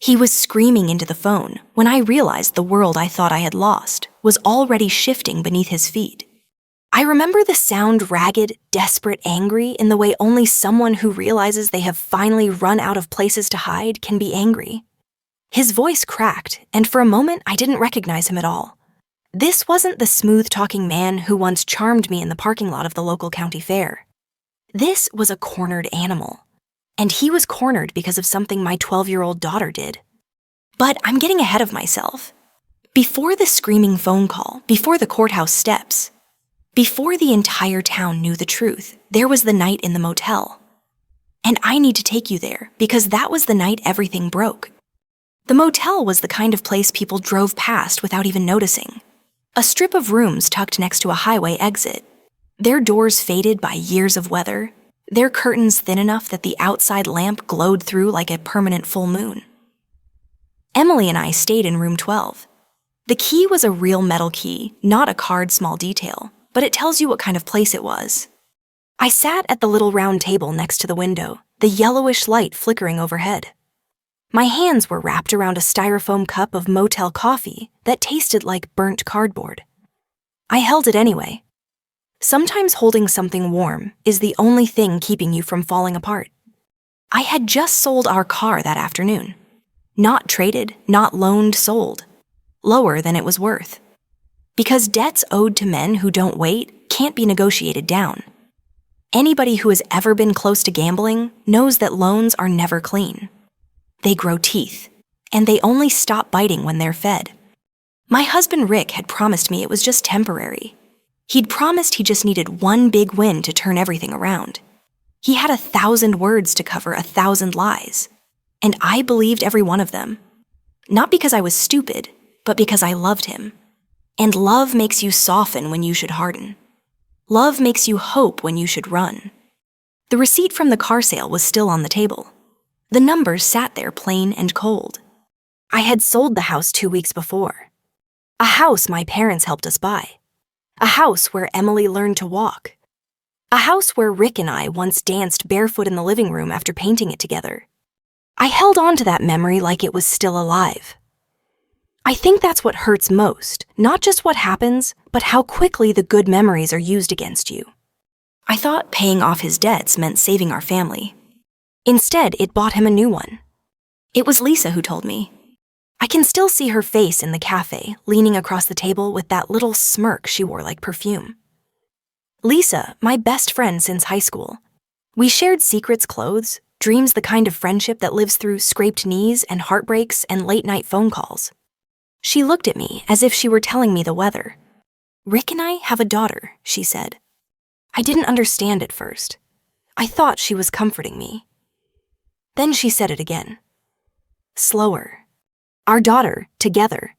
He was screaming into the phone when I realized the world I thought I had lost was already shifting beneath his feet. I remember the sound ragged, desperate, angry in the way only someone who realizes they have finally run out of places to hide can be angry. His voice cracked, and for a moment I didn't recognize him at all. This wasn't the smooth-talking man who once charmed me in the parking lot of the local county fair. This was a cornered animal, and he was cornered because of something my 12-year-old daughter did. But I'm getting ahead of myself. Before the screaming phone call, before the courthouse steps, before the entire town knew the truth, there was the night in the motel. And I need to take you there because that was the night everything broke. The motel was the kind of place people drove past without even noticing. A strip of rooms tucked next to a highway exit. Their doors faded by years of weather, their curtains thin enough that the outside lamp glowed through like a permanent full moon. Emily and I stayed in room 12. The key was a real metal key, not a card small detail, but it tells you what kind of place it was. I sat at the little round table next to the window, the yellowish light flickering overhead. My hands were wrapped around a styrofoam cup of motel coffee that tasted like burnt cardboard. I held it anyway. Sometimes holding something warm is the only thing keeping you from falling apart. I had just sold our car that afternoon. Not traded, not loaned, sold. Lower than it was worth. Because debts owed to men who don't wait can't be negotiated down. Anybody who has ever been close to gambling knows that loans are never clean. They grow teeth, and they only stop biting when they're fed. My husband Rick had promised me it was just temporary. He'd promised he just needed one big win to turn everything around. He had 1,000 words to cover 1,000 lies, and I believed every one of them. Not because I was stupid, but because I loved him. And love makes you soften when you should harden. Love makes you hope when you should run. The receipt from the car sale was still on the table. The numbers sat there plain and cold. I had sold the house 2 weeks before. A house my parents helped us buy. A house where Emily learned to walk. A house where Rick and I once danced barefoot in the living room after painting it together. I held on to that memory like it was still alive. I think that's what hurts most, not just what happens, but how quickly the good memories are used against you. I thought paying off his debts meant saving our family. Instead, it bought him a new one. It was Lisa who told me. I can still see her face in the cafe, leaning across the table with that little smirk she wore like perfume. Lisa, my best friend since high school. We shared secrets, clothes, dreams, the kind of friendship that lives through scraped knees and heartbreaks and late-night phone calls. She looked at me as if she were telling me the weather. "Rick and I have a daughter," she said. I didn't understand at first. I thought she was comforting me. Then she said it again. Slower. "Our daughter, together."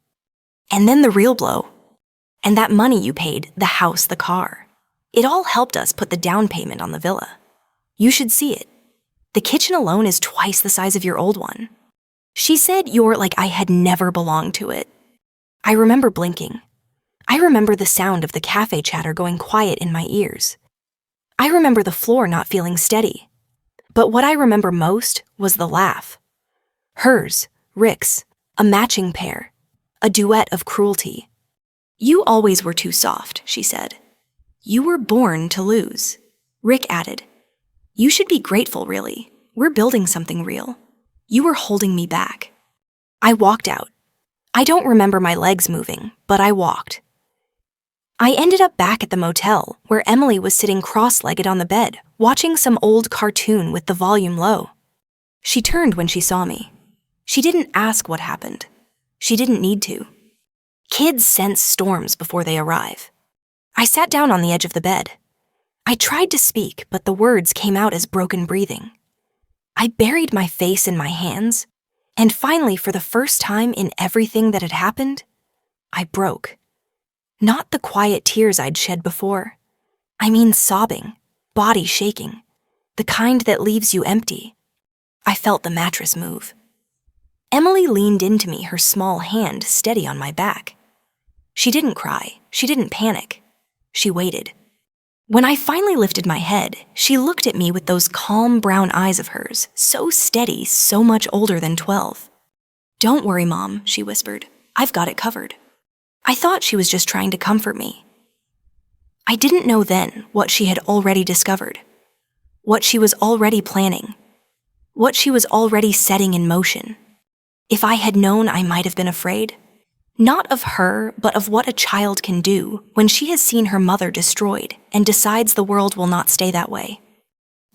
And then the real blow. And that money you paid, the house, the car. It all helped us put the down payment on the villa. You should see it. The kitchen alone is twice the size of your old one. She said you're like I had never belonged to it. I remember blinking. I remember the sound of the cafe chatter going quiet in my ears. I remember the floor not feeling steady. But what I remember most was the laugh. Hers, Rick's, a matching pair, a duet of cruelty. "You always were too soft," she said. "You were born to lose." Rick added, "You should be grateful, really. We're building something real. You were holding me back." I walked out. I don't remember my legs moving, but I walked. I ended up back at the motel, where Emily was sitting cross-legged on the bed, watching some old cartoon with the volume low. She turned when she saw me. She didn't ask what happened. She didn't need to. Kids sense storms before they arrive. I sat down on the edge of the bed. I tried to speak, but the words came out as broken breathing. I buried my face in my hands, and finally, for the first time in everything that had happened, I broke. Not the quiet tears I'd shed before. I mean sobbing, body shaking, the kind that leaves you empty. I felt the mattress move. Emily leaned into me, her small hand steady on my back. She didn't cry. She didn't panic. She waited. When I finally lifted my head, she looked at me with those calm brown eyes of hers, so steady, so much older than 12. "Don't worry, Mom," she whispered. "I've got it covered." I thought she was just trying to comfort me. I didn't know then what she had already discovered, what she was already planning, what she was already setting in motion. If I had known, I might have been afraid. Not of her, but of what a child can do when she has seen her mother destroyed and decides the world will not stay that way.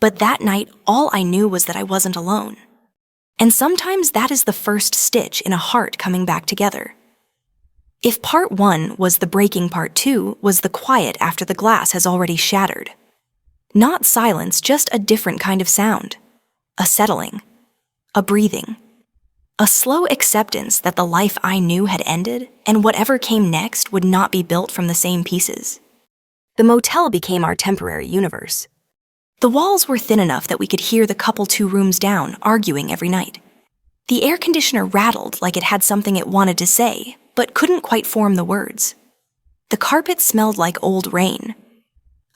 But that night, all I knew was that I wasn't alone. And sometimes that is the first stitch in a heart coming back together. If part 1 was the breaking, part 2 was the quiet after the glass has already shattered. Not silence, just a different kind of sound. A settling. A breathing. A slow acceptance that the life I knew had ended, and whatever came next would not be built from the same pieces. The motel became our temporary universe. The walls were thin enough that we could hear the couple 2 rooms down arguing every night. The air conditioner rattled like it had something it wanted to say, but couldn't quite form the words. The carpet smelled like old rain.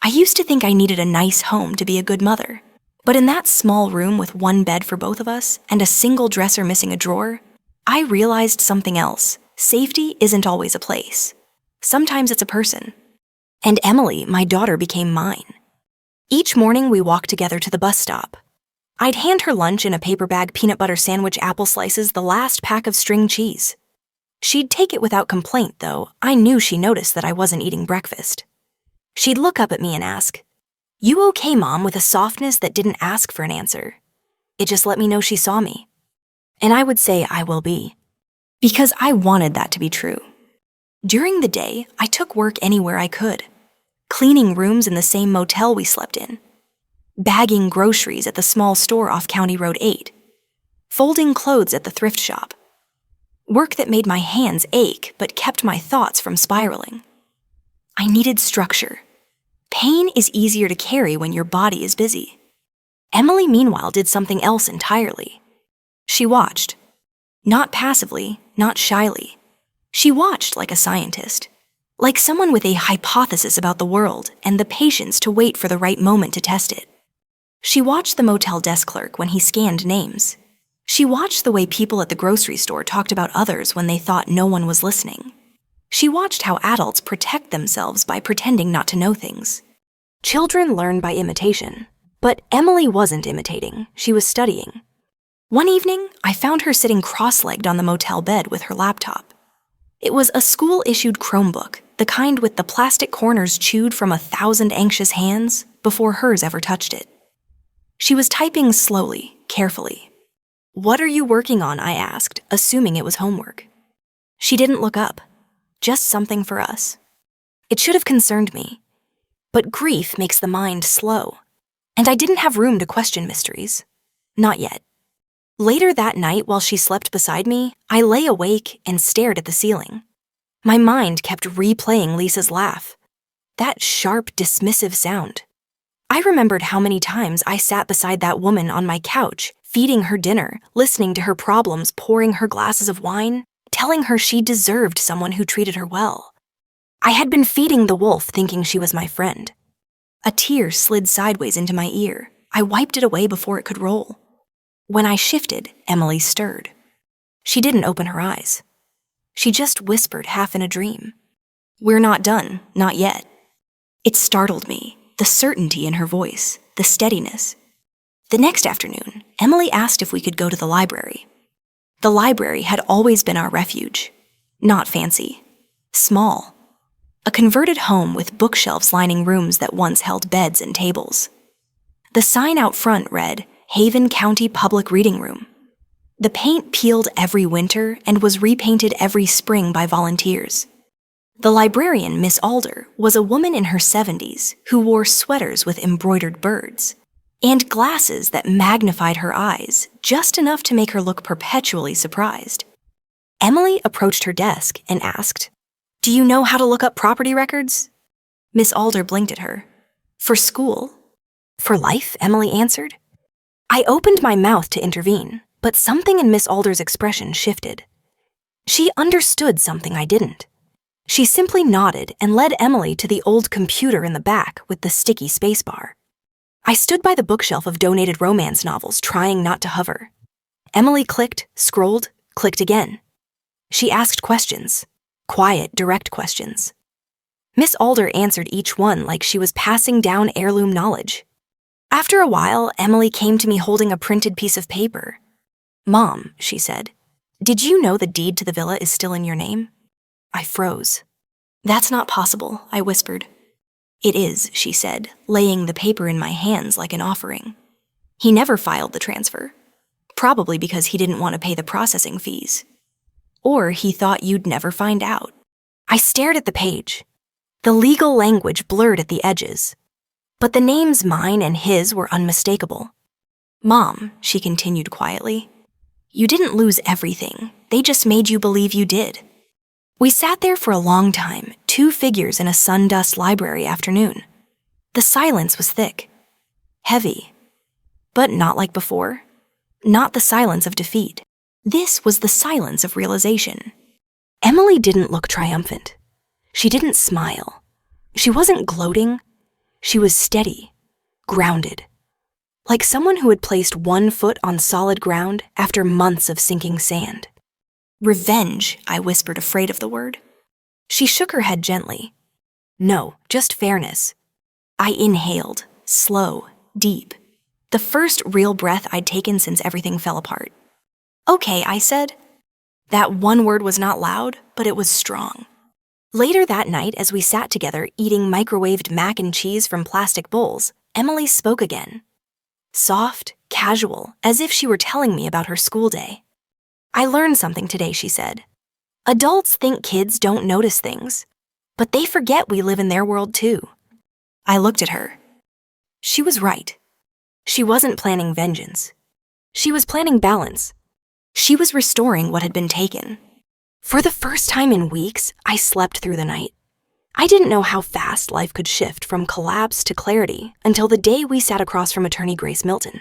I used to think I needed a nice home to be a good mother. But in that small room with 1 bed for both of us and a single dresser missing a drawer, I realized something else. Safety isn't always a place. Sometimes it's a person. And Emily, my daughter, became mine. Each morning we walked together to the bus stop. I'd hand her lunch in a paper bag, peanut butter sandwich, apple slices, the last pack of string cheese. She'd take it without complaint, though I knew she noticed that I wasn't eating breakfast. She'd look up at me and ask, "You okay, Mom?" with a softness that didn't ask for an answer. It just let me know she saw me. And I would say, "I will be." Because I wanted that to be true. During the day, I took work anywhere I could. Cleaning rooms in the same motel we slept in. Bagging groceries at the small store off County Road 8. Folding clothes at the thrift shop. Work that made my hands ache but kept my thoughts from spiraling. I needed structure. Pain is easier to carry when your body is busy. Emily, meanwhile, did something else entirely. She watched. Not passively, not shyly. She watched like a scientist. Like someone with a hypothesis about the world and the patience to wait for the right moment to test it. She watched the motel desk clerk when he scanned names. She watched the way people at the grocery store talked about others when they thought no one was listening. She watched how adults protect themselves by pretending not to know things. Children learn by imitation, but Emily wasn't imitating, she was studying. One evening, I found her sitting cross-legged on the motel bed with her laptop. It was a school-issued Chromebook, the kind with the plastic corners chewed from 1,000 anxious hands before hers ever touched it. She was typing slowly, carefully. "What are you working on?" I asked, assuming it was homework. She didn't look up. Just something for us. It should have concerned me. But grief makes the mind slow, and I didn't have room to question mysteries. Not yet. Later that night, while she slept beside me, I lay awake and stared at the ceiling. My mind kept replaying Lisa's laugh. That sharp, dismissive sound. I remembered how many times I sat beside that woman on my couch, feeding her dinner, listening to her problems, pouring her glasses of wine, telling her she deserved someone who treated her well. I had been feeding the wolf thinking she was my friend. A tear slid sideways into my ear. I wiped it away before it could roll. When I shifted, Emily stirred. She didn't open her eyes. She just whispered, half in a dream, "We're not done, not yet." It startled me, the certainty in her voice, the steadiness. The next afternoon, Emily asked if we could go to the library. The library had always been our refuge. Not fancy. Small. A converted home with bookshelves lining rooms that once held beds and tables. The sign out front read, "Haven County Public Reading Room." The paint peeled every winter and was repainted every spring by volunteers. The librarian, Miss Alder, was a woman in her 70s who wore sweaters with embroidered birds and glasses that magnified her eyes just enough to make her look perpetually surprised. Emily approached her desk and asked, "Do you know how to look up property records?" Miss Alder blinked at her. "For school?" "For life," Emily answered. I opened my mouth to intervene, but something in Miss Alder's expression shifted. She understood something I didn't. She simply nodded and led Emily to the old computer in the back with the sticky spacebar. I stood by the bookshelf of donated romance novels, trying not to hover. Emily clicked, scrolled, clicked again. She asked questions, quiet, direct questions. Miss Alder answered each one like she was passing down heirloom knowledge. After a while, Emily came to me holding a printed piece of paper. "Mom," she said, "did you know the deed to the villa is still in your name?" I froze. "That's not possible," I whispered. "It is," she said, laying the paper in my hands like an offering. "He never filed the transfer. Probably because he didn't want to pay the processing fees. Or he thought you'd never find out." I stared at the page. The legal language blurred at the edges. But the names mine and his were unmistakable. "Mom," she continued quietly, "you didn't lose everything. They just made you believe you did." We sat there for a long time, two figures in a sun-dust library afternoon. The silence was thick, heavy, but not like before. Not the silence of defeat. This was the silence of realization. Emily didn't look triumphant. She didn't smile. She wasn't gloating. She was steady, grounded, like someone who had placed one foot on solid ground after months of sinking sand. "Revenge," I whispered, afraid of the word. She shook her head gently. "No, just fairness." I inhaled, slow, deep. The first real breath I'd taken since everything fell apart. "Okay," I said. That one word was not loud, but it was strong. Later that night, as we sat together eating microwaved mac and cheese from plastic bowls, Emily spoke again. Soft, casual, as if she were telling me about her school day. "I learned something today," she said. "Adults think kids don't notice things, but they forget we live in their world too." I looked at her. She was right. She wasn't planning vengeance. She was planning balance. She was restoring what had been taken. For the first time in weeks, I slept through the night. I didn't know how fast life could shift from collapse to clarity until the day we sat across from attorney Grace Milton.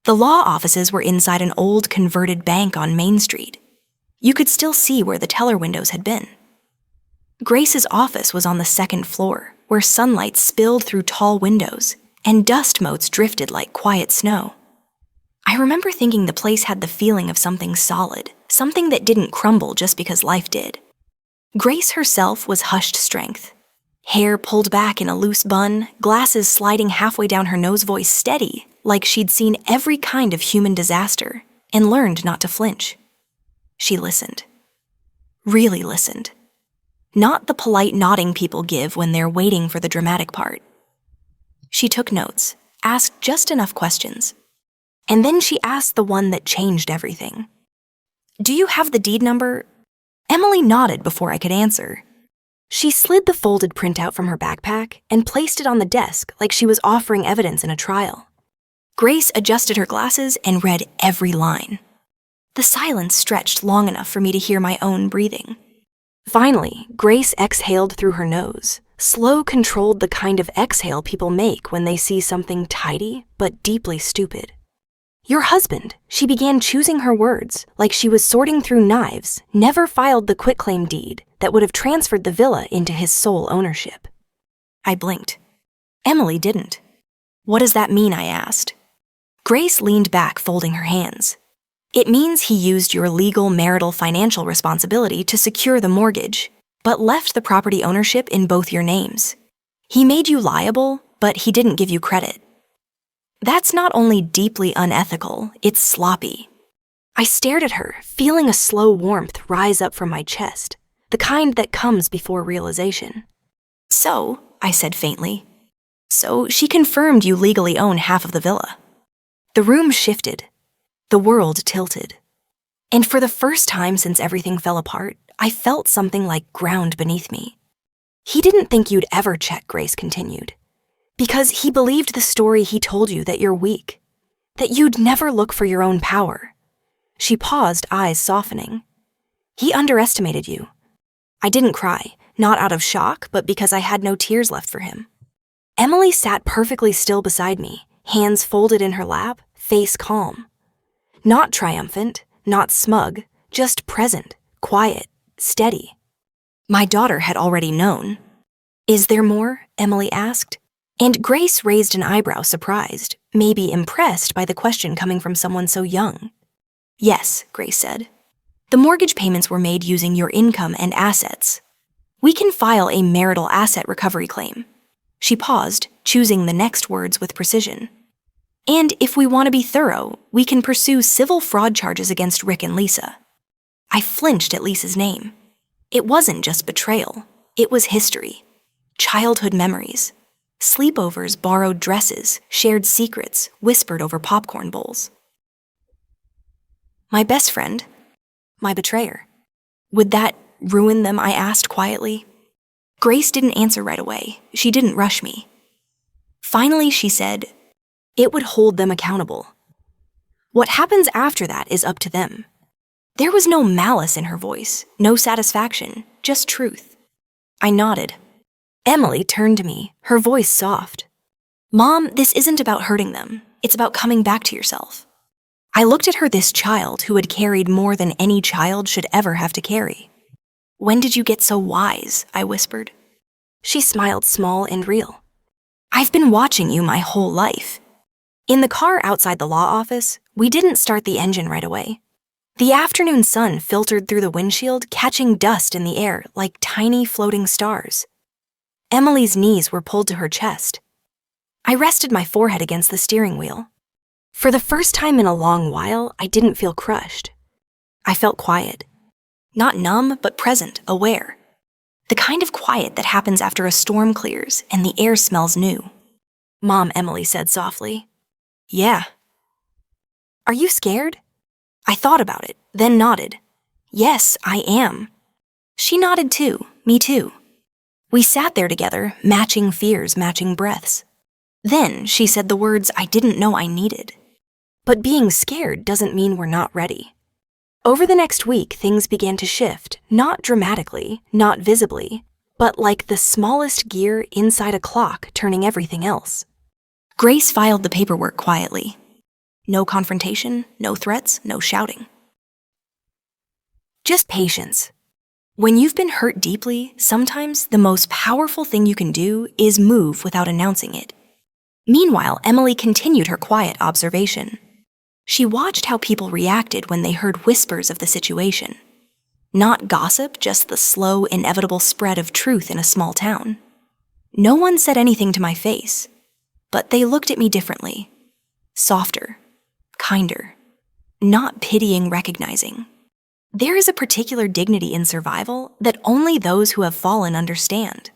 The law offices were inside an old converted bank on Main Street. You could still see where the teller windows had been. Grace's office was on the second floor, where sunlight spilled through tall windows and dust motes drifted like quiet snow. I remember thinking the place had the feeling of something solid, something that didn't crumble just because life did. Grace herself was hushed strength. Hair pulled back in a loose bun, glasses sliding halfway down her nose, voice steady, like she'd seen every kind of human disaster and learned not to flinch. She listened. Really listened. Not the polite nodding people give when they're waiting for the dramatic part. She took notes, asked just enough questions. And then she asked the one that changed everything. "Do you have the deed number?" Emily nodded before I could answer. She slid the folded printout from her backpack and placed it on the desk like she was offering evidence in a trial. Grace adjusted her glasses and read every line. The silence stretched long enough for me to hear my own breathing. Finally, Grace exhaled through her nose, slow, controlled, the kind of exhale people make when they see something tidy but deeply stupid. "Your husband," she began, choosing her words like she was sorting through knives, "never filed the quitclaim deed that would have transferred the villa into his sole ownership." I blinked. Emily didn't. "What does that mean?" I asked. Grace leaned back, folding her hands. "It means he used your legal marital financial responsibility to secure the mortgage, but left the property ownership in both your names. He made you liable, but he didn't give you credit. That's not only deeply unethical, it's sloppy." I stared at her, feeling a slow warmth rise up from my chest, the kind that comes before realization. "So," I said faintly, "so she confirmed you legally own half of the villa." The room shifted. The world tilted. And for the first time since everything fell apart, I felt something like ground beneath me. "He didn't think you'd ever check," Grace continued. "Because he believed the story he told you that you're weak, that you'd never look for your own power." She paused, eyes softening. "He underestimated you." I didn't cry, not out of shock, but because I had no tears left for him. Emily sat perfectly still beside me, hands folded in her lap, face calm. Not triumphant, not smug, just present, quiet, steady. My daughter had already known. "Is there more?" Emily asked. And Grace raised an eyebrow, surprised, maybe impressed by the question coming from someone so young. "Yes," Grace said. The mortgage payments were made using your income and assets. We can file a marital asset recovery claim. She paused, choosing the next words with precision. And if we want to be thorough, we can pursue civil fraud charges against Rick and Lisa. I flinched at Lisa's name. It wasn't just betrayal. It was history. Childhood memories. Sleepovers, borrowed dresses, shared secrets, whispered over popcorn bowls. My best friend, my betrayer. Would that ruin them, I asked quietly. Grace didn't answer right away. She didn't rush me. Finally, she said, it would hold them accountable. What happens after that is up to them. There was no malice in her voice, no satisfaction, just truth. I nodded. Emily turned to me, her voice soft. Mom, this isn't about hurting them. It's about coming back to yourself. I looked at her, this child who had carried more than any child should ever have to carry. When did you get so wise? I whispered. She smiled small and real. I've been watching you my whole life. In the car outside the law office, we didn't start the engine right away. The afternoon sun filtered through the windshield, catching dust in the air like tiny floating stars. Emily's knees were pulled to her chest. I rested my forehead against the steering wheel. For the first time in a long while, I didn't feel crushed. I felt quiet. Not numb, but present, aware. The kind of quiet that happens after a storm clears and the air smells new. Mom, Emily said softly. Yeah. Are you scared? I thought about it, then nodded. Yes, I am. She nodded too, me too. We sat there together, matching fears, matching breaths. Then she said the words I didn't know I needed. But being scared doesn't mean we're not ready. Over the next week, things began to shift, not dramatically, not visibly, but like the smallest gear inside a clock turning everything else. Grace filed the paperwork quietly. No confrontation, no threats, no shouting. Just patience. When you've been hurt deeply, sometimes the most powerful thing you can do is move without announcing it. Meanwhile, Emily continued her quiet observation. She watched how people reacted when they heard whispers of the situation. Not gossip, just the slow, inevitable spread of truth in a small town. No one said anything to my face, but they looked at me differently. Softer, kinder, not pitying, recognizing. There is a particular dignity in survival that only those who have fallen understand.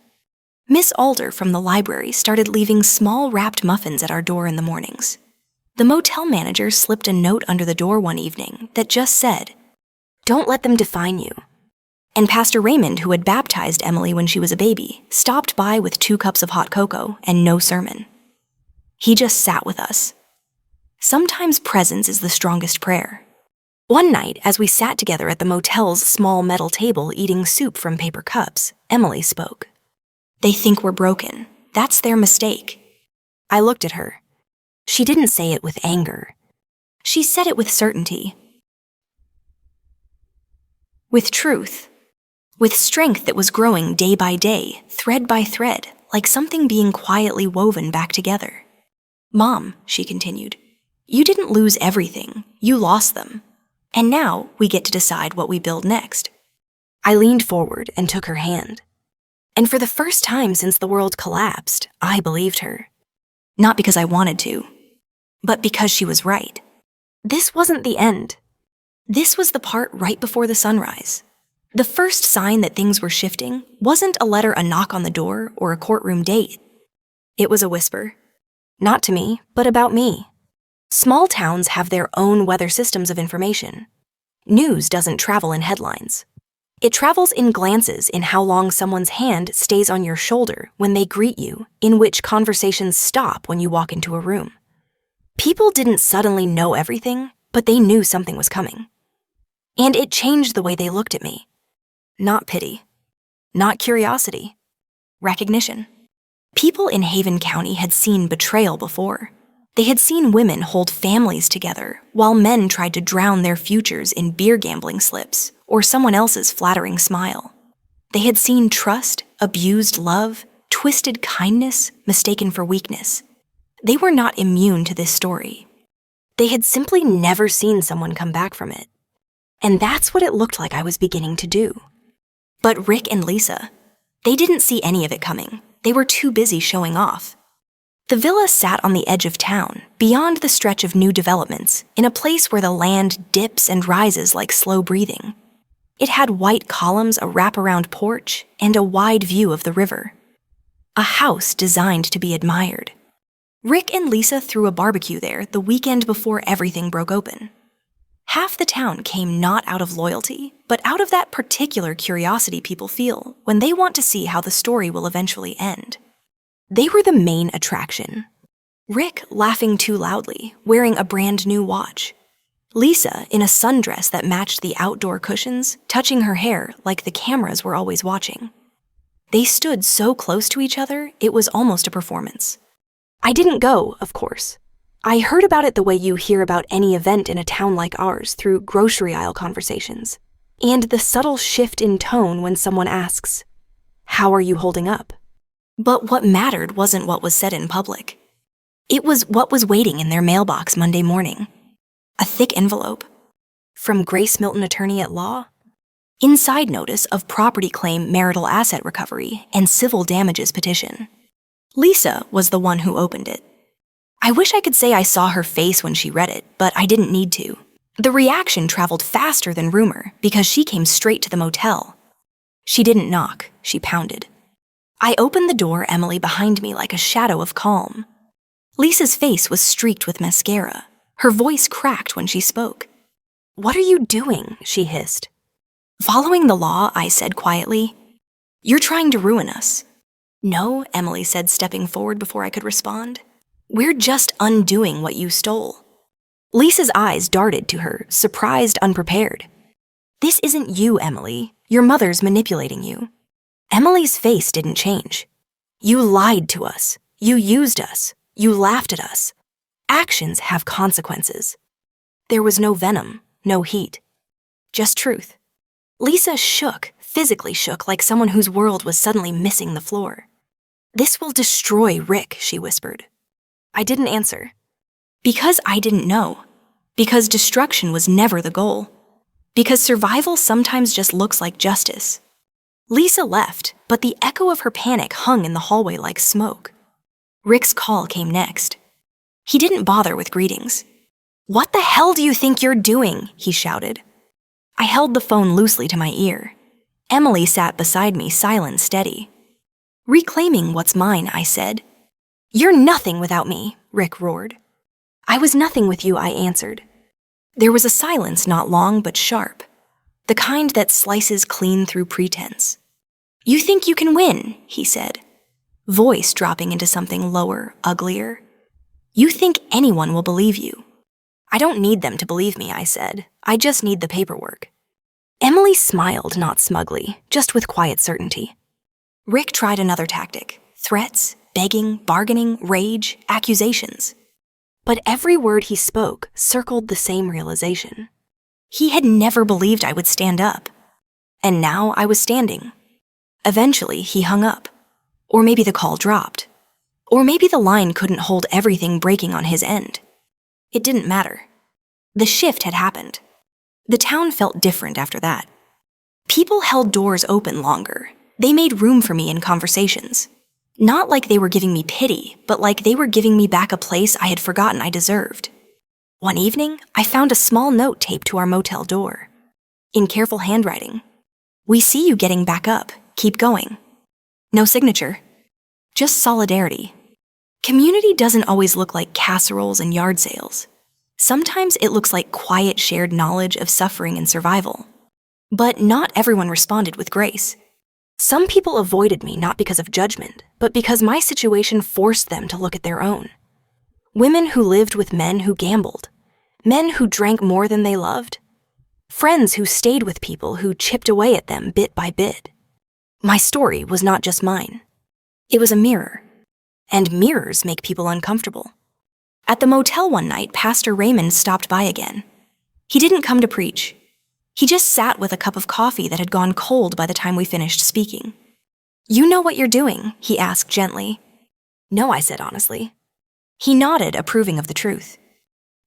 Miss Alder from the library started leaving small wrapped muffins at our door in the mornings. The motel manager slipped a note under the door one evening that just said, "Don't let them define you." And Pastor Raymond, who had baptized Emily when she was a baby, stopped by with 2 cups of hot cocoa and no sermon. He just sat with us. Sometimes presence is the strongest prayer. One night, as we sat together at the motel's small metal table eating soup from paper cups, Emily spoke. They think we're broken. That's their mistake. I looked at her. She didn't say it with anger. She said it with certainty. With truth. With strength that was growing day by day, thread by thread, like something being quietly woven back together. Mom, she continued, you didn't lose everything. You lost them. And now we get to decide what we build next. I leaned forward and took her hand. And for the first time since the world collapsed, I believed her. Not because I wanted to, but because she was right. This wasn't the end. This was the part right before the sunrise. The first sign that things were shifting wasn't a letter, a knock on the door, or a courtroom date. It was a whisper. Not to me, but about me. Small towns have their own weather systems of information. News doesn't travel in headlines. It travels in glances, in how long someone's hand stays on your shoulder when they greet you, in which conversations stop when you walk into a room. People didn't suddenly know everything, but they knew something was coming. And it changed the way they looked at me. Not pity. Not curiosity. Recognition. People in Haven County had seen betrayal before. They had seen women hold families together while men tried to drown their futures in beer gambling slips or someone else's flattering smile. They had seen trust, abused love, twisted kindness mistaken for weakness. They were not immune to this story. They had simply never seen someone come back from it. And that's what it looked like I was beginning to do. But Rick and Lisa, they didn't see any of it coming. They were too busy showing off. The villa sat on the edge of town, beyond the stretch of new developments, in a place where the land dips and rises like slow breathing. It had white columns, a wraparound porch, and a wide view of the river. A house designed to be admired. Rick and Lisa threw a barbecue there the weekend before everything broke open. Half the town came not out of loyalty, but out of that particular curiosity people feel when they want to see how the story will eventually end. They were the main attraction. Rick laughing too loudly, wearing a brand new watch. Lisa in a sundress that matched the outdoor cushions, touching her hair like the cameras were always watching. They stood so close to each other, it was almost a performance. I didn't go, of course. I heard about it the way you hear about any event in a town like ours through grocery aisle conversations, and the subtle shift in tone when someone asks, "How are you holding up?" But what mattered wasn't what was said in public. It was what was waiting in their mailbox Monday morning. A thick envelope. From Grace Milton, attorney at law. Inside notice of property claim, marital asset recovery, and civil damages petition. Lisa was the one who opened it. I wish I could say I saw her face when she read it, but I didn't need to. The reaction traveled faster than rumor because she came straight to the motel. She didn't knock, she pounded. I opened the door, Emily behind me like a shadow of calm. Lisa's face was streaked with mascara. Her voice cracked when she spoke. "What are you doing?" she hissed. "Following the law," I said quietly. "You're trying to ruin us." "No," Emily said, stepping forward before I could respond. "We're just undoing what you stole." Lisa's eyes darted to her, surprised, unprepared. "This isn't you, Emily. Your mother's manipulating you." Emily's face didn't change. "You lied to us. You used us. You laughed at us. Actions have consequences." There was no venom, no heat. Just truth. Lisa shook, physically shook, like someone whose world was suddenly missing the floor. "This will destroy Rick," she whispered. I didn't answer. Because I didn't know. Because destruction was never the goal. Because survival sometimes just looks like justice. Lisa left, but the echo of her panic hung in the hallway like smoke. Rick's call came next. He didn't bother with greetings. "What the hell do you think you're doing?" he shouted. I held the phone loosely to my ear. Emily sat beside me, silent, steady. "Reclaiming what's mine," I said. "You're nothing without me," Rick roared. "I was nothing with you," I answered. There was a silence not long but sharp, the kind that slices clean through pretense. "You think you can win," he said, voice dropping into something lower, uglier. "You think anyone will believe you." "I don't need them to believe me," I said. "I just need the paperwork." Emily smiled, not smugly, just with quiet certainty. Rick tried another tactic. Threats, begging, bargaining, rage, accusations. But every word he spoke circled the same realization. He had never believed I would stand up. And now I was standing. Eventually, he hung up. Or maybe the call dropped. Or maybe the line couldn't hold everything breaking on his end. It didn't matter. The shift had happened. The town felt different after that. People held doors open longer. They made room for me in conversations. Not like they were giving me pity, but like they were giving me back a place I had forgotten I deserved. One evening, I found a small note taped to our motel door. In careful handwriting. "We see you getting back up. Keep going." No signature. Just solidarity. Community doesn't always look like casseroles and yard sales. Sometimes it looks like quiet shared knowledge of suffering and survival. But not everyone responded with grace. Some people avoided me not because of judgment, but because my situation forced them to look at their own. Women who lived with men who gambled. Men who drank more than they loved. Friends who stayed with people who chipped away at them bit by bit. My story was not just mine. It was a mirror. And mirrors make people uncomfortable. At the motel one night, Pastor Raymond stopped by again. He didn't come to preach. He just sat with a cup of coffee that had gone cold by the time we finished speaking. "You know what you're doing?" he asked gently. "No," I said honestly. He nodded, approving of the truth.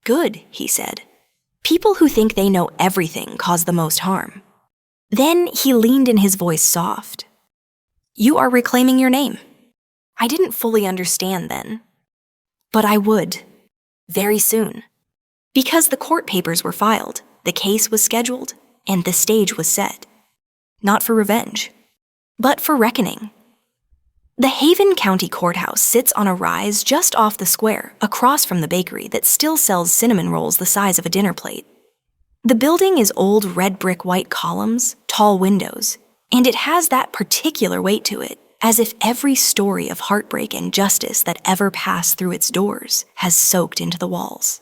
"Good," he said. People who think they know everything cause the most harm. Then he leaned in, his voice soft. You are reclaiming your name. I didn't fully understand then. But I would. Very soon. Because the court papers were filed, the case was scheduled, and the stage was set. Not for revenge, but for reckoning. The Haven County Courthouse sits on a rise just off the square, across from the bakery that still sells cinnamon rolls the size of a dinner plate. The building is old red brick white columns, tall windows, and it has that particular weight to it, as if every story of heartbreak and justice that ever passed through its doors has soaked into the walls.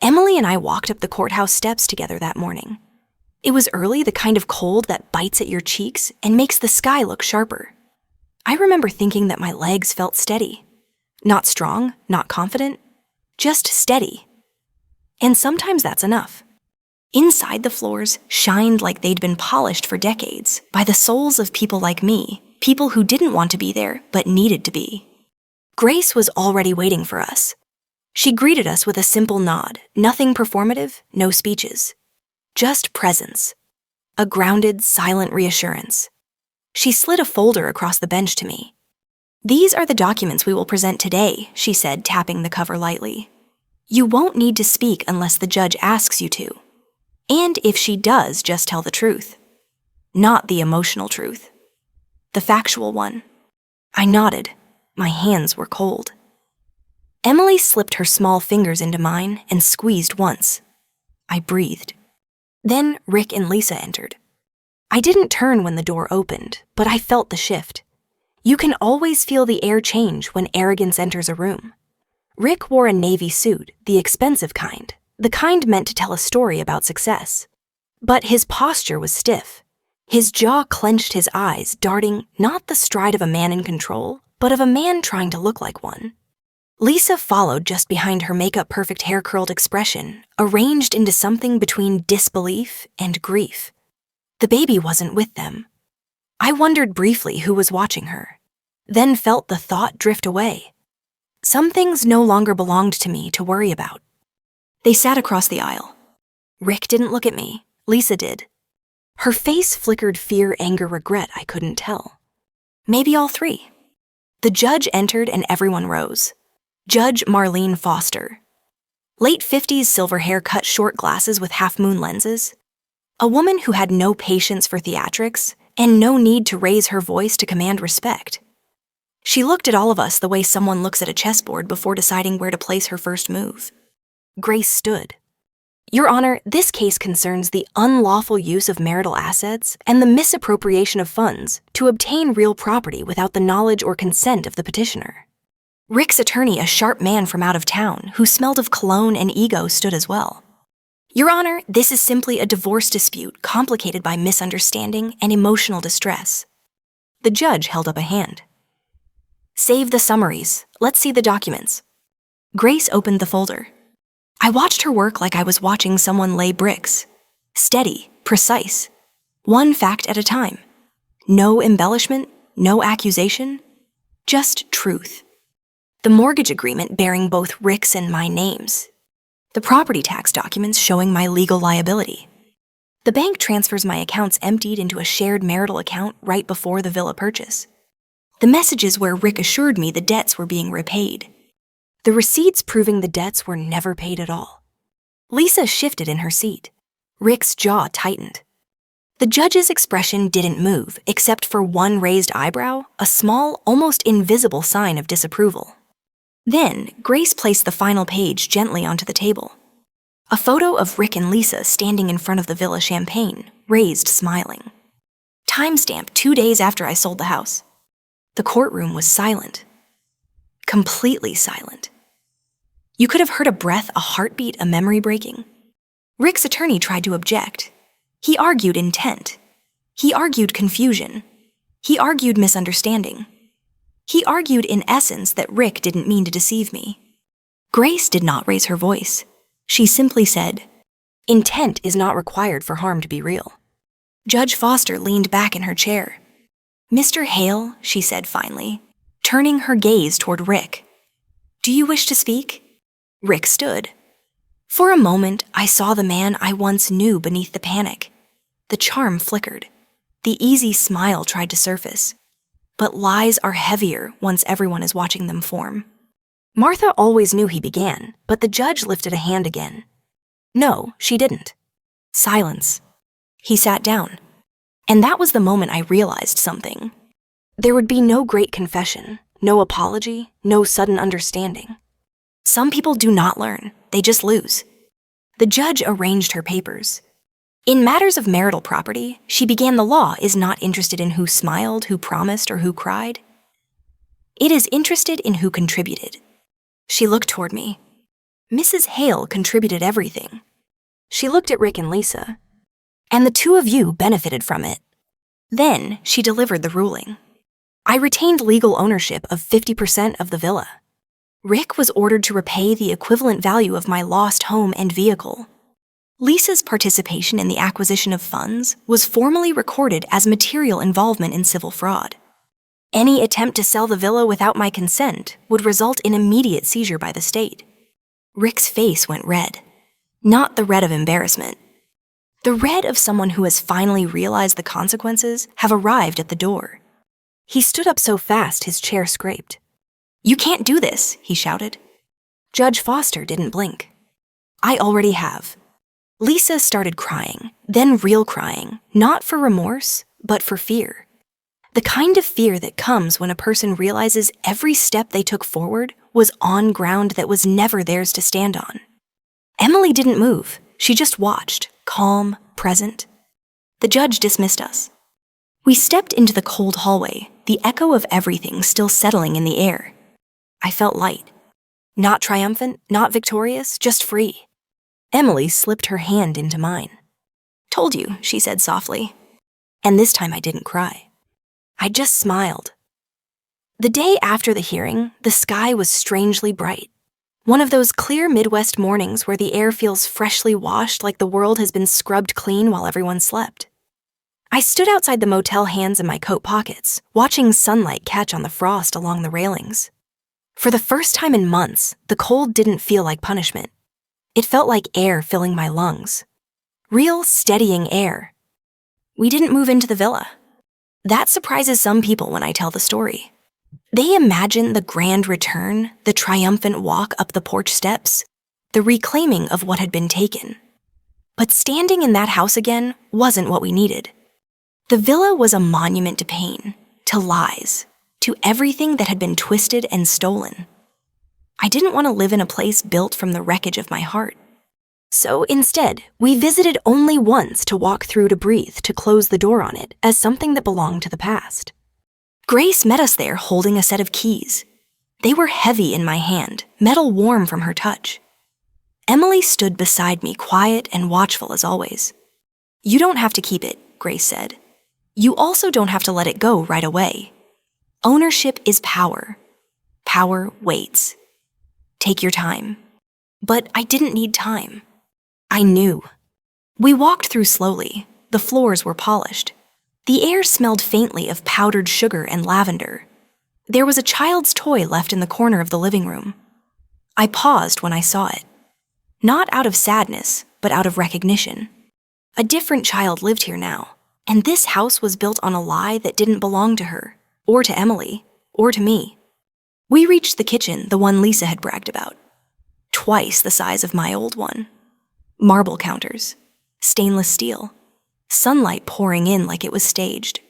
Emily and I walked up the courthouse steps together that morning. It was early, the kind of cold that bites at your cheeks and makes the sky look sharper. I remember thinking that my legs felt steady. Not strong, not confident, just steady. And sometimes that's enough. Inside, the floors shined like they'd been polished for decades by the souls of people like me, people who didn't want to be there but needed to be. Grace was already waiting for us. She greeted us with a simple nod, nothing performative, no speeches. Just presence. A grounded, silent reassurance. She slid a folder across the bench to me. These are the documents we will present today, she said, tapping the cover lightly. You won't need to speak unless the judge asks you to. And if she does, just tell the truth. Not the emotional truth. The factual one. I nodded. My hands were cold. Emily slipped her small fingers into mine and squeezed once. I breathed. Then Rick and Lisa entered. I didn't turn when the door opened, but I felt the shift. You can always feel the air change when arrogance enters a room. Rick wore a navy suit, the expensive kind, the kind meant to tell a story about success. But his posture was stiff. His jaw clenched, his eyes darting not the stride of a man in control, but of a man trying to look like one. Lisa followed just behind, her makeup-perfect hair-curled expression, arranged into something between disbelief and grief. The baby wasn't with them. I wondered briefly who was watching her, then felt the thought drift away. Some things no longer belonged to me to worry about. They sat across the aisle. Rick didn't look at me. Lisa did. Her face flickered fear, anger, regret, I couldn't tell. Maybe all three. The judge entered and everyone rose. Judge Marlene Foster. Late 50s, silver hair, cut short glasses with half-moon lenses. A woman who had no patience for theatrics and no need to raise her voice to command respect. She looked at all of us the way someone looks at a chessboard before deciding where to place her first move. Grace stood. Your Honor, this case concerns the unlawful use of marital assets and the misappropriation of funds to obtain real property without the knowledge or consent of the petitioner. Rick's attorney, a sharp man from out of town who smelled of cologne and ego, stood as well. Your Honor, this is simply a divorce dispute complicated by misunderstanding and emotional distress. The judge held up a hand. Save the summaries. Let's see the documents. Grace opened the folder. I watched her work like I was watching someone lay bricks. Steady, precise. One fact at a time. No embellishment, no accusation, just truth. The mortgage agreement bearing both Rick's and my names. The property tax documents showing my legal liability. The bank transfers my accounts emptied into a shared marital account right before the villa purchase. The messages where Rick assured me the debts were being repaid. The receipts proving the debts were never paid at all. Lisa shifted in her seat. Rick's jaw tightened. The judge's expression didn't move, except for one raised eyebrow, a small, almost invisible sign of disapproval. Then, Grace placed the final page gently onto the table. A photo of Rick and Lisa standing in front of the villa champagne, raised, smiling. Timestamp 2 days after I sold the house. The courtroom was silent. Completely silent. You could have heard a breath, a heartbeat, a memory breaking. Rick's attorney tried to object. He argued intent. He argued confusion. He argued misunderstanding. He argued in essence that Rick didn't mean to deceive me. Grace did not raise her voice. She simply said, "Intent is not required for harm to be real." Judge Foster leaned back in her chair. "Mr. Hale," she said finally, turning her gaze toward Rick. "Do you wish to speak?" Rick stood. For a moment, I saw the man I once knew beneath the panic. The charm flickered. The easy smile tried to surface. But lies are heavier once everyone is watching them form. Martha always knew he began, but the judge lifted a hand again. No, she didn't. Silence. He sat down. And that was the moment I realized something. There would be no great confession, no apology, no sudden understanding. Some people do not learn, they just lose. The judge arranged her papers. In matters of marital property, she began the law is not interested in who smiled, who promised, or who cried. It is interested in who contributed. She looked toward me. Mrs. Hale contributed everything. She looked at Rick and Lisa. And the two of you benefited from it. Then she delivered the ruling. I retained legal ownership of 50% of the villa. Rick was ordered to repay the equivalent value of my lost home and vehicle. Lisa's participation in the acquisition of funds was formally recorded as material involvement in civil fraud. Any attempt to sell the villa without my consent would result in immediate seizure by the state. Rick's face went red. Not the red of embarrassment. The red of someone who has finally realized the consequences have arrived at the door. He stood up so fast his chair scraped. "You can't do this," he shouted. Judge Foster didn't blink. "I already have." Lisa started crying, then real crying, not for remorse, but for fear. The kind of fear that comes when a person realizes every step they took forward was on ground that was never theirs to stand on. Emily didn't move. She just watched, calm, present. The judge dismissed us. We stepped into the cold hallway, the echo of everything still settling in the air. I felt light. Not triumphant, not victorious, just free. Emily slipped her hand into mine. "Told you," she said softly. And this time I didn't cry. I just smiled. The day after the hearing, the sky was strangely bright. One of those clear Midwest mornings where the air feels freshly washed like the world has been scrubbed clean while everyone slept. I stood outside the motel, hands in my coat pockets, watching sunlight catch on the frost along the railings. For the first time in months, the cold didn't feel like punishment. It felt like air filling my lungs. Real, steadying air. We didn't move into the villa. That surprises some people when I tell the story. They imagine the grand return, the triumphant walk up the porch steps, the reclaiming of what had been taken. But standing in that house again wasn't what we needed. The villa was a monument to pain, to lies, to everything that had been twisted and stolen. I didn't want to live in a place built from the wreckage of my heart. So instead, we visited only once to walk through, to breathe, to close the door on it as something that belonged to the past. Grace met us there holding a set of keys. They were heavy in my hand, metal warm from her touch. Emily stood beside me, quiet and watchful as always. "You don't have to keep it," Grace said. "You also don't have to let it go right away. Ownership is power. Power waits. Take your time." But I didn't need time. I knew. We walked through slowly. The floors were polished. The air smelled faintly of powdered sugar and lavender. There was a child's toy left in the corner of the living room. I paused when I saw it. Not out of sadness, but out of recognition. A different child lived here now, and this house was built on a lie that didn't belong to her, or to Emily, or to me. We reached the kitchen, the one Lisa had bragged about. Twice the size of my old one. Marble counters. Stainless steel. Sunlight pouring in like it was staged.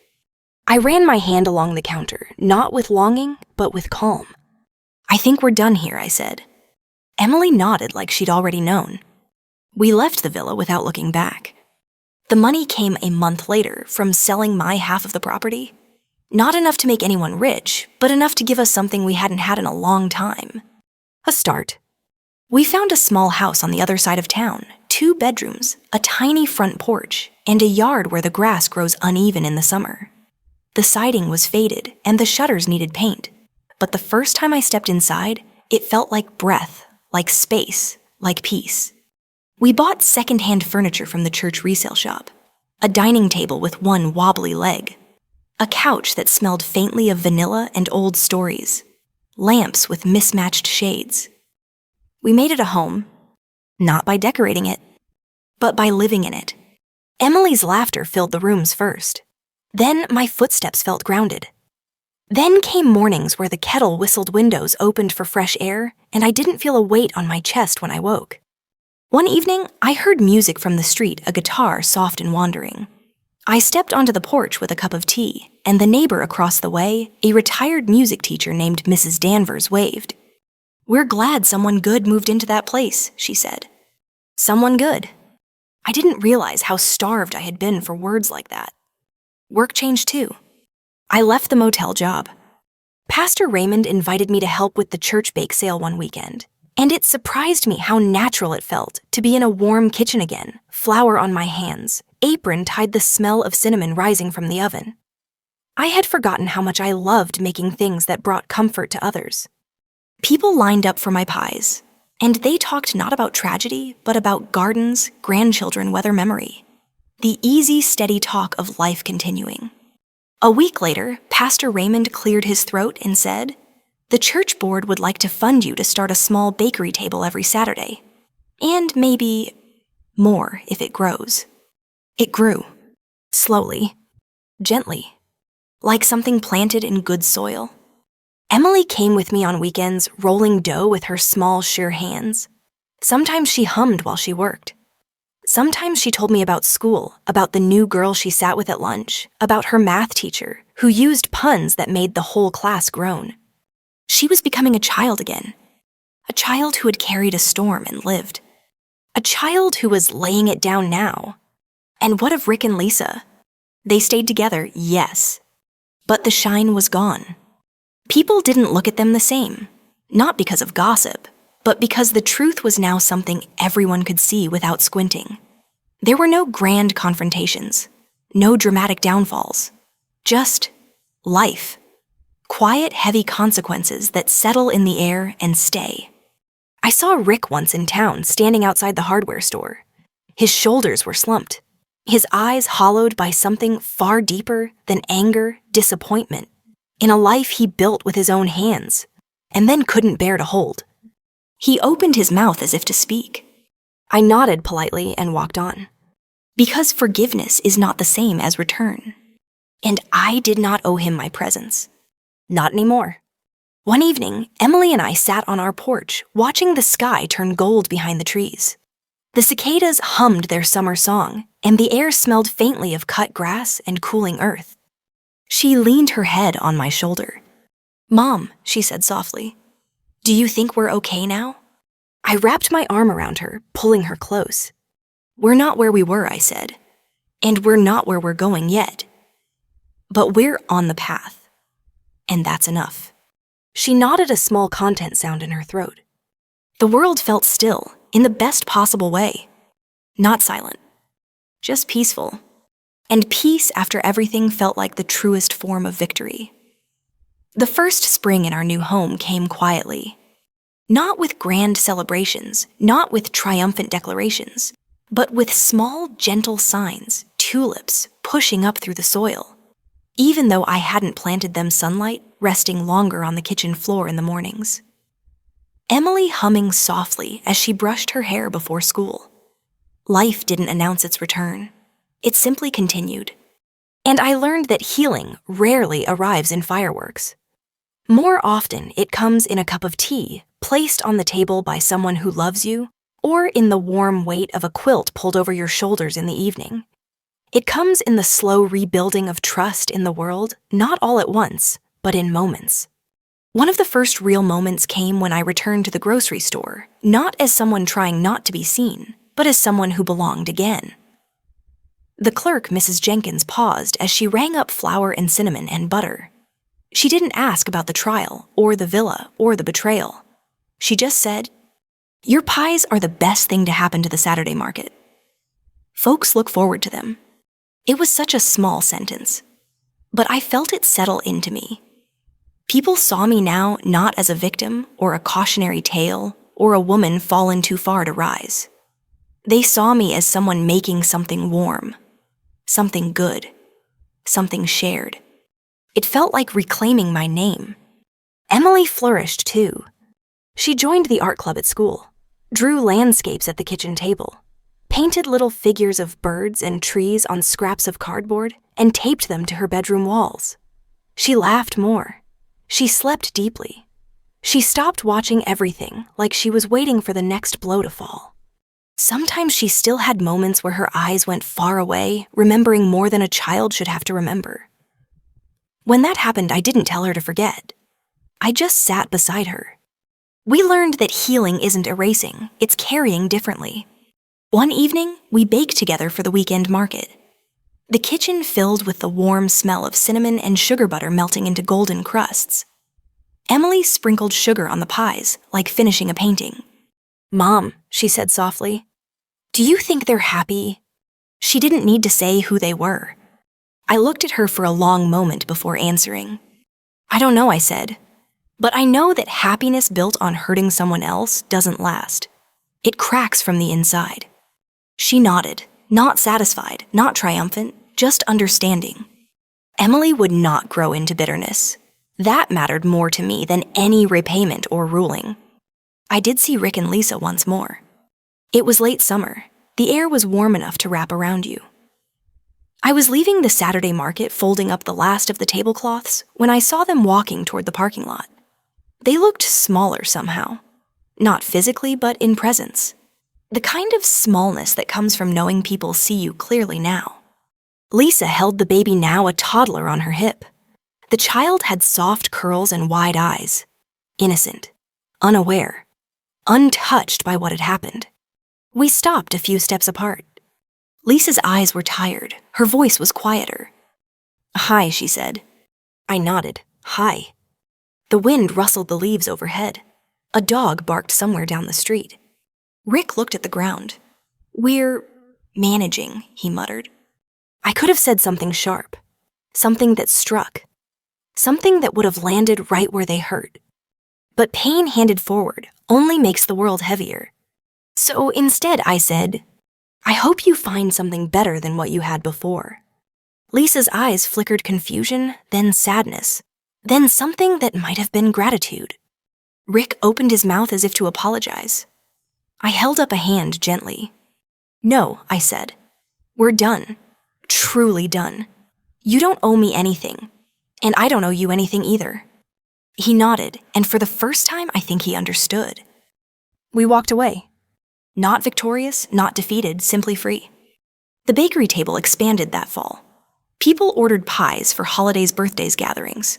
I ran my hand along the counter, not with longing, but with calm. "I think we're done here," I said. Emily nodded like she'd already known. We left the villa without looking back. The money came a month later from selling my half of the property. Not enough to make anyone rich, but enough to give us something we hadn't had in a long time. A start. We found a small house on the other side of town, 2 bedrooms, a tiny front porch, and a yard where the grass grows uneven in the summer. The siding was faded, and the shutters needed paint. But the first time I stepped inside, it felt like breath, like space, like peace. We bought second-hand furniture from the church resale shop. A dining table with one wobbly leg. A couch that smelled faintly of vanilla and old stories. Lamps with mismatched shades. We made it a home. Not by decorating it, but by living in it. Emily's laughter filled the rooms first. Then my footsteps felt grounded. Then came mornings where the kettle whistled windows opened for fresh air, and I didn't feel a weight on my chest when I woke. One evening, I heard music from the street, a guitar soft and wandering. I stepped onto the porch with a cup of tea, and the neighbor across the way, a retired music teacher named Mrs. Danvers, waved. "We're glad someone good moved into that place," she said. Someone good. I didn't realize how starved I had been for words like that. Work changed too. I left the motel job. Pastor Raymond invited me to help with the church bake sale one weekend, and it surprised me how natural it felt to be in a warm kitchen again, flour on my hands, apron tied the smell of cinnamon rising from the oven. I had forgotten how much I loved making things that brought comfort to others. People lined up for my pies, and they talked not about tragedy, but about gardens, grandchildren, weather memory. The easy, steady talk of life continuing. A week later, Pastor Raymond cleared his throat and said, "The church board would like to fund you to start a small bakery table every Saturday. And maybe more if it grows." It grew. Slowly. Gently. Like something planted in good soil. Emily came with me on weekends, rolling dough with her small, sure hands. Sometimes she hummed while she worked. Sometimes she told me about school, about the new girl she sat with at lunch, about her math teacher, who used puns that made the whole class groan. She was becoming a child again. A child who had carried a storm and lived. A child who was laying it down now. And what of Rick and Lisa? They stayed together, yes. But the shine was gone. People didn't look at them the same, not because of gossip, but because the truth was now something everyone could see without squinting. There were no grand confrontations, no dramatic downfalls, just life. Quiet, heavy consequences that settle in the air and stay. I saw Rick once in town, standing outside the hardware store. His shoulders were slumped, his eyes hollowed by something far deeper than anger, disappointment, in a life he built with his own hands, and then couldn't bear to hold. He opened his mouth as if to speak. I nodded politely and walked on. Because forgiveness is not the same as return. And I did not owe him my presence. Not anymore. One evening, Emily and I sat on our porch, watching the sky turn gold behind the trees. The cicadas hummed their summer song, and the air smelled faintly of cut grass and cooling earth. She leaned her head on my shoulder. "Mom," she said softly, "do you think we're okay now?" I wrapped my arm around her, pulling her close. "We're not where we were," I said. "And we're not where we're going yet. But we're on the path. And that's enough." She nodded, a small content sound in her throat. The world felt still, in the best possible way. Not silent. Just peaceful. And peace after everything felt like the truest form of victory. The first spring in our new home came quietly. Not with grand celebrations, not with triumphant declarations, but with small, gentle signs, tulips, pushing up through the soil. Even though I hadn't planted them, sunlight resting longer on the kitchen floor in the mornings. Emily humming softly as she brushed her hair before school. Life didn't announce its return. It simply continued. And I learned that healing rarely arrives in fireworks. More often, it comes in a cup of tea, placed on the table by someone who loves you, or in the warm weight of a quilt pulled over your shoulders in the evening. It comes in the slow rebuilding of trust in the world, not all at once, but in moments. One of the first real moments came when I returned to the grocery store, not as someone trying not to be seen, but as someone who belonged again. The clerk, Mrs. Jenkins, paused as she rang up flour and cinnamon and butter. She didn't ask about the trial, or the villa, or the betrayal. She just said, "Your pies are the best thing to happen to the Saturday market. Folks look forward to them." It was such a small sentence, but I felt it settle into me. People saw me now not as a victim, or a cautionary tale, or a woman fallen too far to rise. They saw me as someone making something warm, something good, something shared. It felt like reclaiming my name. Emily flourished too. She joined the art club at school. drew landscapes at the kitchen table, painted little figures of birds and trees on scraps of cardboard, and taped them to her bedroom walls. She laughed more. She slept deeply. She stopped watching everything like she was waiting for the next blow to fall. Sometimes she still had moments where her eyes went far away, remembering more than a child should have to remember. When that happened, I didn't tell her to forget. I just sat beside her. We learned that healing isn't erasing, it's carrying differently. One evening, we baked together for the weekend market. The kitchen filled with the warm smell of cinnamon and sugar butter melting into golden crusts. Emily sprinkled sugar on the pies, like finishing a painting. "Mom," she said softly, "do you think they're happy?" She didn't need to say who they were. I looked at her for a long moment before answering. "I don't know," I said. "But I know that happiness built on hurting someone else doesn't last. It cracks from the inside." She nodded, not satisfied, not triumphant, just understanding. Emily would not grow into bitterness. That mattered more to me than any repayment or ruling. I did see Rick and Lisa once more. It was late summer. The air was warm enough to wrap around you. I was leaving the Saturday market folding up the last of the tablecloths when I saw them walking toward the parking lot. They looked smaller somehow. Not physically, but in presence. The kind of smallness that comes from knowing people see you clearly now. Lisa held the baby, now a toddler, on her hip. The child had soft curls and wide eyes. Innocent. Unaware. Untouched by what had happened. We stopped a few steps apart. Lisa's eyes were tired. Her voice was quieter. "Hi," she said. I nodded. "Hi." The wind rustled the leaves overhead. A dog barked somewhere down the street. Rick looked at the ground. "We're managing," he muttered. I could have said something sharp. Something that struck. Something that would have landed right where they hurt. But pain handed forward only makes the world heavier. So instead I said, "I hope you find something better than what you had before." Lisa's eyes flickered confusion, then sadness, then something that might have been gratitude. Rick opened his mouth as if to apologize. I held up a hand gently. "No," I said. "We're done. Truly done. You don't owe me anything, and I don't owe you anything either." He nodded, and for the first time, I think he understood. We walked away. Not victorious, not defeated, simply free. The bakery table expanded that fall. People ordered pies for holidays, birthdays, gatherings.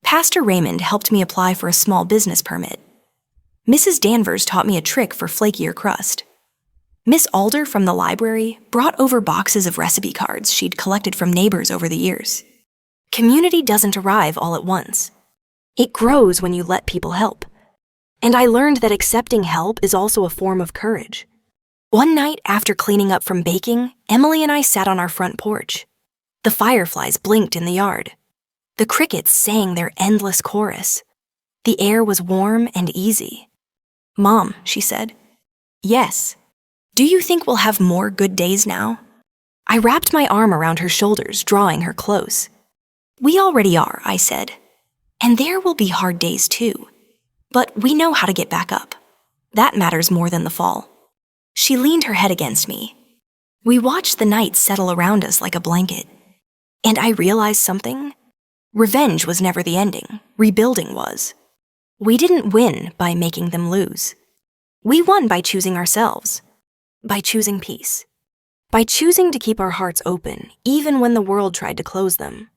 Pastor Raymond helped me apply for a small business permit. Mrs. Danvers taught me a trick for flakier crust. Miss Alder from the library brought over boxes of recipe cards she'd collected from neighbors over the years. Community doesn't arrive all at once. It grows when you let people help. And I learned that accepting help is also a form of courage. One night after cleaning up from baking, Emily and I sat on our front porch. The fireflies blinked in the yard. The crickets sang their endless chorus. The air was warm and easy. "Mom," she said. "Yes. Do you think we'll have more good days now?" I wrapped my arm around her shoulders, drawing her close. "We already are," I said. "And there will be hard days too. But we know how to get back up. That matters more than the fall." She leaned her head against me. We watched the night settle around us like a blanket. And I realized something. Revenge was never the ending. Rebuilding was. We didn't win by making them lose. We won by choosing ourselves. By choosing peace. By choosing to keep our hearts open, even when the world tried to close them.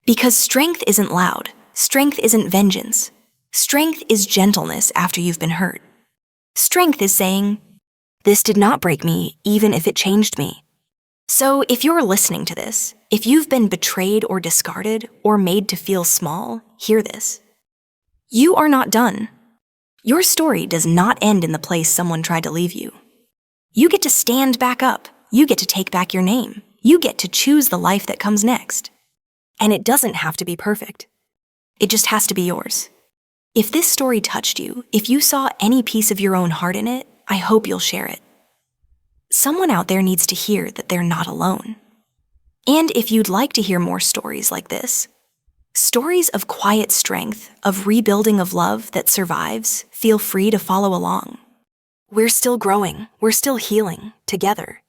Because strength isn't loud. Strength isn't vengeance. Strength is gentleness after you've been hurt. Strength is saying, "This did not break me, even if it changed me." So if you're listening to this, if you've been betrayed or discarded or made to feel small, hear this. You are not done. Your story does not end in the place someone tried to leave you. You get to stand back up. You get to take back your name. You get to choose the life that comes next. And it doesn't have to be perfect. It just has to be yours. If this story touched you, if you saw any piece of your own heart in it, I hope you'll share it. Someone out there needs to hear that they're not alone. And if you'd like to hear more stories like this, stories of quiet strength, of rebuilding of love that survives, feel free to follow along. We're still growing, we're still healing, together.